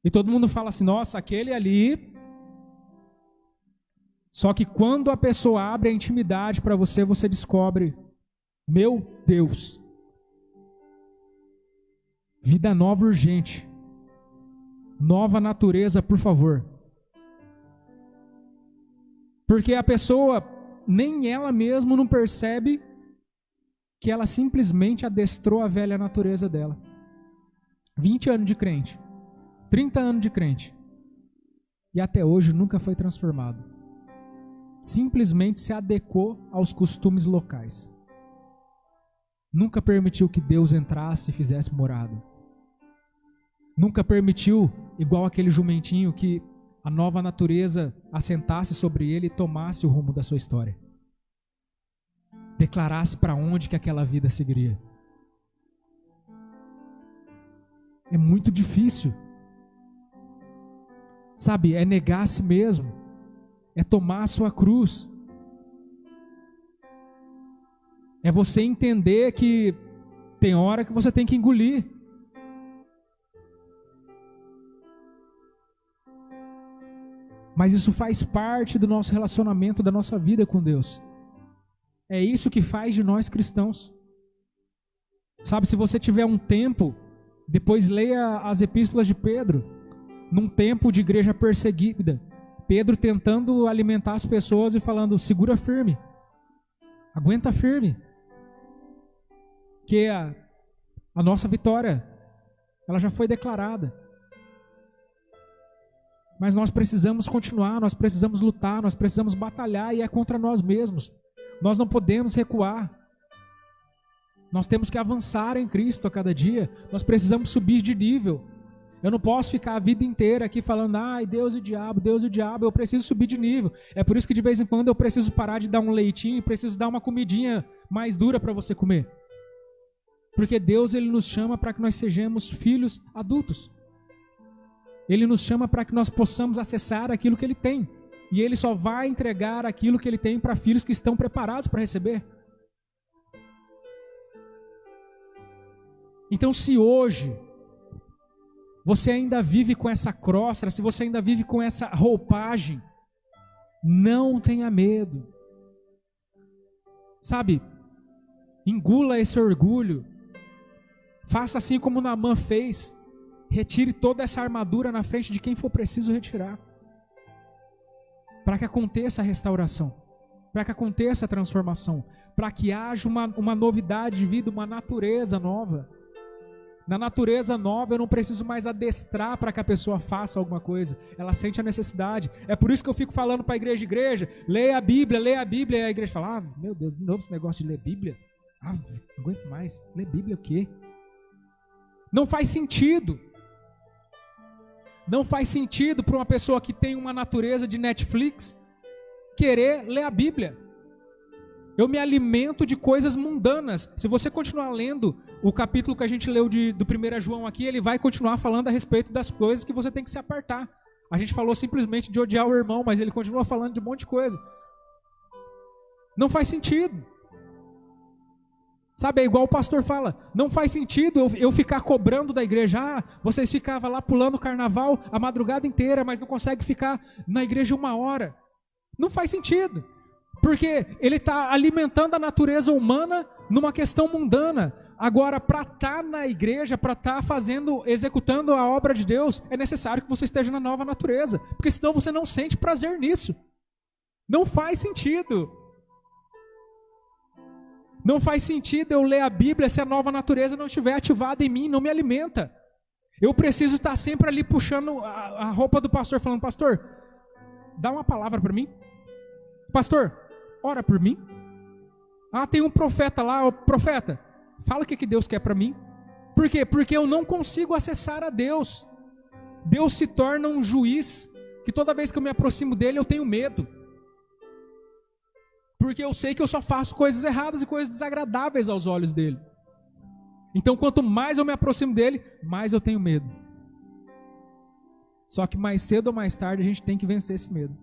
e todo mundo fala assim, nossa, aquele ali... Só que quando a pessoa abre a intimidade para você, você descobre... Meu Deus, vida nova urgente, nova natureza, por favor. Porque a pessoa, nem ela mesma não percebe que ela simplesmente adestrou a velha natureza dela. 20 anos de crente, 30 anos de crente, e até hoje nunca foi transformado. Simplesmente se adequou aos costumes locais. Nunca permitiu que Deus entrasse e fizesse morada. Nunca permitiu, igual aquele jumentinho, que a nova natureza assentasse sobre ele e tomasse o rumo da sua história. Declarasse para onde que aquela vida seguiria. É muito difícil. Sabe, é negar a si mesmo. É tomar a sua cruz. É você entender que tem hora que você tem que engolir. Mas isso faz parte do nosso relacionamento, da nossa vida com Deus. É isso que faz de nós cristãos. Sabe, se você tiver um tempo, depois leia as epístolas de Pedro, num tempo de igreja perseguida. Pedro tentando alimentar as pessoas e falando, segura firme, aguenta firme. Que a nossa vitória, ela já foi declarada. Mas nós precisamos continuar, nós precisamos lutar, nós precisamos batalhar, e é contra nós mesmos. Nós não podemos recuar. Nós temos que avançar em Cristo a cada dia. Nós precisamos subir de nível. Eu não posso ficar a vida inteira aqui falando, ai, Deus e o diabo, Deus e o diabo. Eu preciso subir de nível. É por isso que de vez em quando eu preciso parar de dar um leitinho e preciso dar uma comidinha mais dura para você comer. Porque Deus, Ele nos chama para que nós sejamos filhos adultos. Ele nos chama para que nós possamos acessar aquilo que Ele tem. E Ele só vai entregar aquilo que Ele tem para filhos que estão preparados para receber. Então, se hoje você ainda vive com essa crosta, se você ainda vive com essa roupagem, não tenha medo. Sabe, engula esse orgulho. Faça assim como Naamã fez. Retire toda essa armadura na frente de quem for preciso retirar. Para que aconteça a restauração. Para que aconteça a transformação. Para que haja uma novidade de vida, uma natureza nova. Na natureza nova eu não preciso mais adestrar para que a pessoa faça alguma coisa. Ela sente a necessidade. É por isso que eu fico falando para a igreja, leia a Bíblia, leia a Bíblia. E a igreja fala, meu Deus, de novo esse negócio de ler Bíblia? Não aguento mais. Ler Bíblia o quê? Não faz sentido. Não faz sentido para uma pessoa que tem uma natureza de Netflix querer ler a Bíblia. Eu me alimento de coisas mundanas. Se você continuar lendo o capítulo que a gente leu do 1 João aqui, ele vai continuar falando a respeito das coisas que você tem que se apartar. A gente falou simplesmente de odiar o irmão, mas ele continua falando de um monte de coisa. Não faz sentido. Sabe, é igual o pastor fala, não faz sentido eu ficar cobrando da igreja, vocês ficavam lá pulando carnaval a madrugada inteira, mas não conseguem ficar na igreja 1 hora. Não faz sentido, porque ele está alimentando a natureza humana numa questão mundana. Agora, para estar na igreja, para estar executando a obra de Deus, é necessário que você esteja na nova natureza, porque senão você não sente prazer nisso. Não faz sentido. Não faz sentido eu ler a Bíblia se a nova natureza não estiver ativada em mim, não me alimenta. Eu preciso estar sempre ali puxando a roupa do pastor, falando: pastor, dá uma palavra para mim. Pastor, ora por mim. Tem um profeta lá, profeta, fala o que Deus quer para mim. Por quê? Porque eu não consigo acessar a Deus. Deus se torna um juiz que toda vez que eu me aproximo dele eu tenho medo. Porque eu sei que eu só faço coisas erradas e coisas desagradáveis aos olhos dele. Então quanto mais eu me aproximo dele, mais eu tenho medo. Só que mais cedo ou mais tarde a gente tem que vencer esse medo.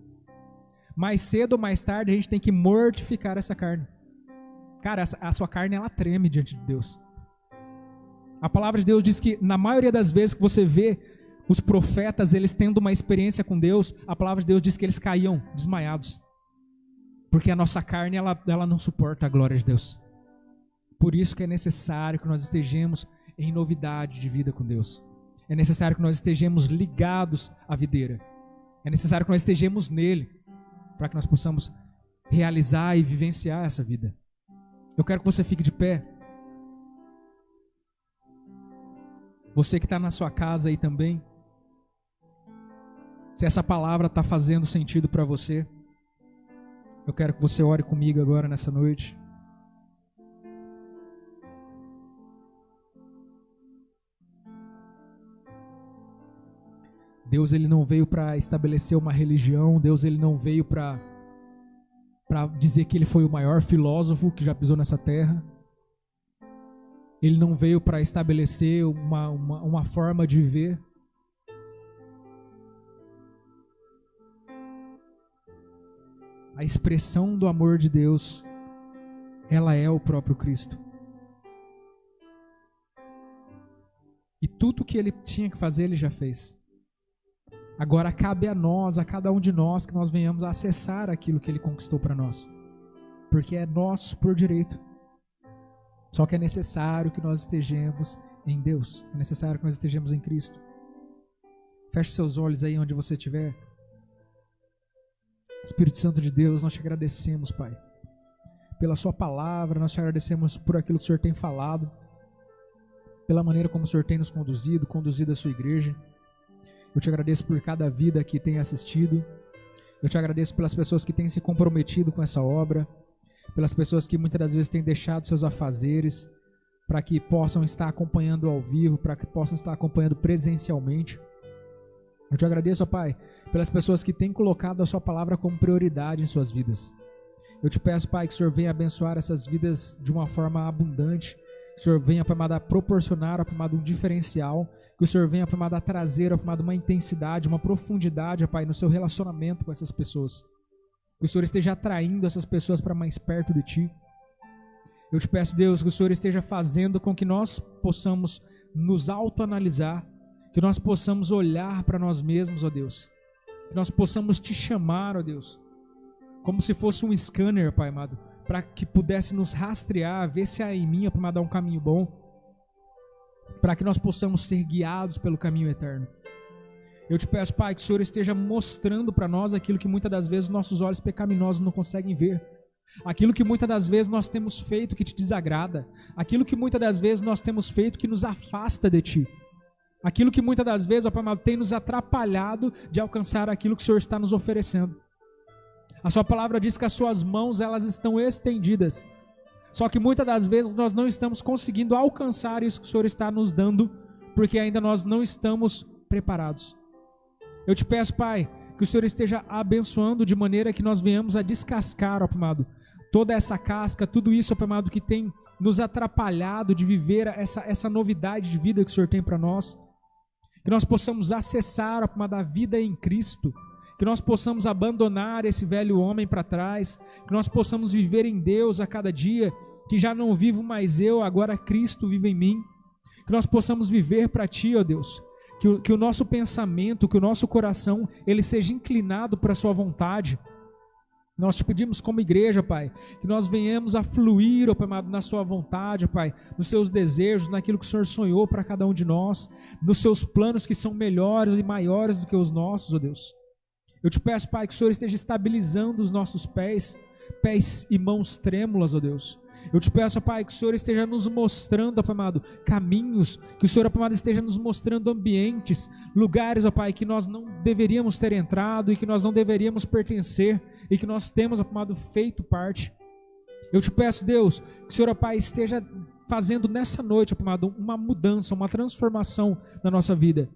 Mais cedo ou mais tarde a gente tem que mortificar essa carne. Cara, a sua carne ela treme diante de Deus. A palavra de Deus diz que na maioria das vezes que você vê os profetas, eles tendo uma experiência com Deus, a palavra de Deus diz que eles caíam desmaiados. Porque a nossa carne ela não suporta a glória de Deus. Por isso que é necessário que nós estejamos em novidade de vida com Deus. É necessário que nós estejamos ligados à videira. É necessário que nós estejamos nele, para que nós possamos realizar e vivenciar essa vida. Eu quero que você fique de pé. Você que está na sua casa aí também. Se essa palavra está fazendo sentido para você, eu quero que você ore comigo agora nessa noite. Deus ele não veio para estabelecer uma religião. Deus ele não veio para dizer que ele foi o maior filósofo que já pisou nessa terra. Ele não veio para estabelecer uma forma de viver. A expressão do amor de Deus, ela é o próprio Cristo. E tudo que ele tinha que fazer, ele já fez. Agora cabe a nós, a cada um de nós, que nós venhamos a acessar aquilo que ele conquistou para nós. Porque é nosso por direito. Só que é necessário que nós estejamos em Deus. É necessário que nós estejamos em Cristo. Feche seus olhos aí onde você estiver. Espírito Santo de Deus, nós te agradecemos, Pai, pela sua palavra. Nós te agradecemos por aquilo que o Senhor tem falado, pela maneira como o Senhor tem nos conduzido a sua igreja. Eu te agradeço por cada vida que tem assistido. Eu te agradeço pelas pessoas que têm se comprometido com essa obra, pelas pessoas que muitas das vezes têm deixado seus afazeres para que possam estar acompanhando ao vivo, para que possam estar acompanhando presencialmente. Eu te agradeço, ó Pai, pelas pessoas que têm colocado a sua palavra como prioridade em suas vidas. Eu te peço, Pai, que o Senhor venha abençoar essas vidas de uma forma abundante. Que o Senhor venha, Pai amado, a proporcionar, Pai amado, um diferencial. Que o Senhor venha, Pai amado, a trazer, Pai amado, uma intensidade, uma profundidade, ó Pai, no seu relacionamento com essas pessoas. Que o Senhor esteja atraindo essas pessoas para mais perto de Ti. Eu te peço, Deus, que o Senhor esteja fazendo com que nós possamos nos autoanalisar, que nós possamos olhar para nós mesmos, ó Deus, que nós possamos Te chamar, ó Deus, como se fosse um scanner, Pai amado, para que pudesse nos rastrear, ver se há em mim, Pai amado, um caminho bom, para que nós possamos ser guiados pelo caminho eterno. Eu te peço, Pai, que o Senhor esteja mostrando para nós aquilo que muitas das vezes nossos olhos pecaminosos não conseguem ver, aquilo que muitas das vezes nós temos feito que Te desagrada, aquilo que muitas das vezes nós temos feito que nos afasta de Ti, aquilo que muitas das vezes, ó Pai amado, tem nos atrapalhado de alcançar aquilo que o Senhor está nos oferecendo. A sua palavra diz que as suas mãos, elas estão estendidas. Só que muitas das vezes nós não estamos conseguindo alcançar isso que o Senhor está nos dando, porque ainda nós não estamos preparados. Eu te peço, Pai, que o Senhor esteja abençoando de maneira que nós venhamos a descascar, ó Pai amado, toda essa casca, tudo isso, ó Pai amado, que tem nos atrapalhado de viver essa novidade de vida que o Senhor tem para nós. Que nós possamos acessar, ó Pai amado, a vida em Cristo. Que nós possamos abandonar esse velho homem para trás, que nós possamos viver em Deus a cada dia, que já não vivo mais eu, agora Cristo vive em mim, que nós possamos viver para Ti, ó Deus, que o nosso pensamento, que o nosso coração, ele seja inclinado para a Sua vontade. Nós Te pedimos como igreja, Pai, que nós venhamos a fluir, ó Pai amado, na Sua vontade, Pai, nos Seus desejos, naquilo que o Senhor sonhou para cada um de nós, nos Seus planos que são melhores e maiores do que os nossos, ó Deus. Eu te peço, Pai, que o Senhor esteja estabilizando os nossos pés e mãos trêmulas, ó Deus. Eu te peço, ó Pai, que o Senhor esteja nos mostrando, ó Pai amado, caminhos, que o Senhor, ó Pai amado, esteja nos mostrando ambientes, lugares, ó Pai, que nós não deveríamos ter entrado e que nós não deveríamos pertencer e que nós temos, ó Pai amado, feito parte. Eu te peço, Deus, que o Senhor, ó Pai, esteja fazendo nessa noite, ó Pai amado, uma mudança, uma transformação na nossa vida.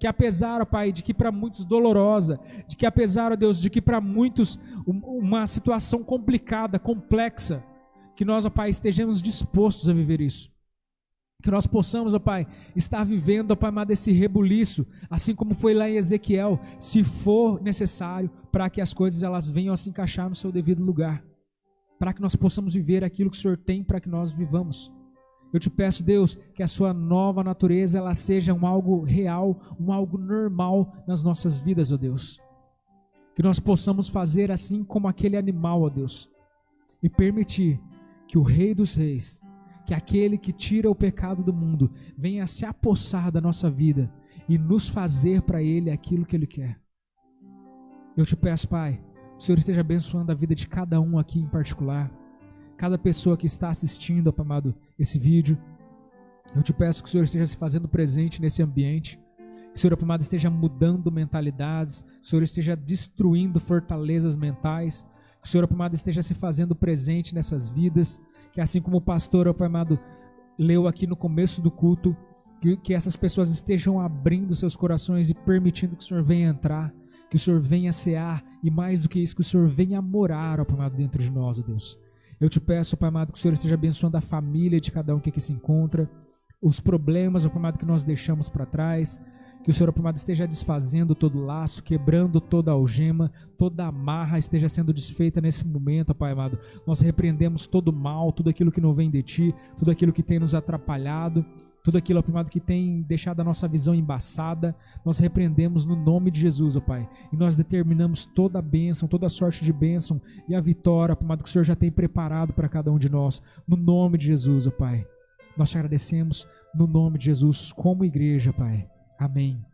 Que apesar, ó Pai, de que para muitos dolorosa, de que apesar, ó Deus, de que para muitos uma situação complicada, complexa, que nós, ó Pai, estejamos dispostos a viver isso. Que nós possamos, ó Pai, estar vivendo, ó Pai amado, esse rebuliço, assim como foi lá em Ezequiel, se for necessário, para que as coisas elas venham a se encaixar no seu devido lugar, para que nós possamos viver aquilo que o Senhor tem para que nós vivamos. Eu te peço, Deus, que a sua nova natureza ela seja um algo real, um algo normal nas nossas vidas, ó Deus. Que nós possamos fazer assim como aquele animal, ó Deus, e permitir que o Rei dos Reis, que aquele que tira o pecado do mundo, venha se apossar da nossa vida e nos fazer para Ele aquilo que Ele quer. Eu te peço, Pai, que o Senhor esteja abençoando a vida de cada um aqui em particular, cada pessoa que está assistindo, Pai amado, esse vídeo. Eu te peço que o Senhor esteja se fazendo presente nesse ambiente, que o Senhor, Pai amado, esteja mudando mentalidades, que o Senhor esteja destruindo fortalezas mentais, que o Senhor, Pai amado, esteja se fazendo presente nessas vidas, que assim como o pastor, Pai amado, leu aqui no começo do culto, que essas pessoas estejam abrindo seus corações e permitindo que o Senhor venha entrar, que o Senhor venha cear e mais do que isso, que o Senhor venha morar, ó Pai amado, dentro de nós, ó Deus. Eu te peço, Pai amado, que o Senhor esteja abençoando a família de cada um que aqui se encontra, os problemas, ó Pai amado, que nós deixamos para trás, que o Senhor, Pai amado, esteja desfazendo todo laço, quebrando toda algema, toda amarra esteja sendo desfeita nesse momento, ó Pai amado. Nós repreendemos todo mal, tudo aquilo que não vem de Ti, tudo aquilo que tem nos atrapalhado, tudo aquilo, ó Pai amado, que tem deixado a nossa visão embaçada. Nós repreendemos no nome de Jesus, ó Pai, e nós determinamos toda a bênção, toda a sorte de bênção e a vitória, ó Pai amado, que o Senhor já tem preparado para cada um de nós, no nome de Jesus, ó Pai. Nós te agradecemos no nome de Jesus como igreja, Pai. Amém.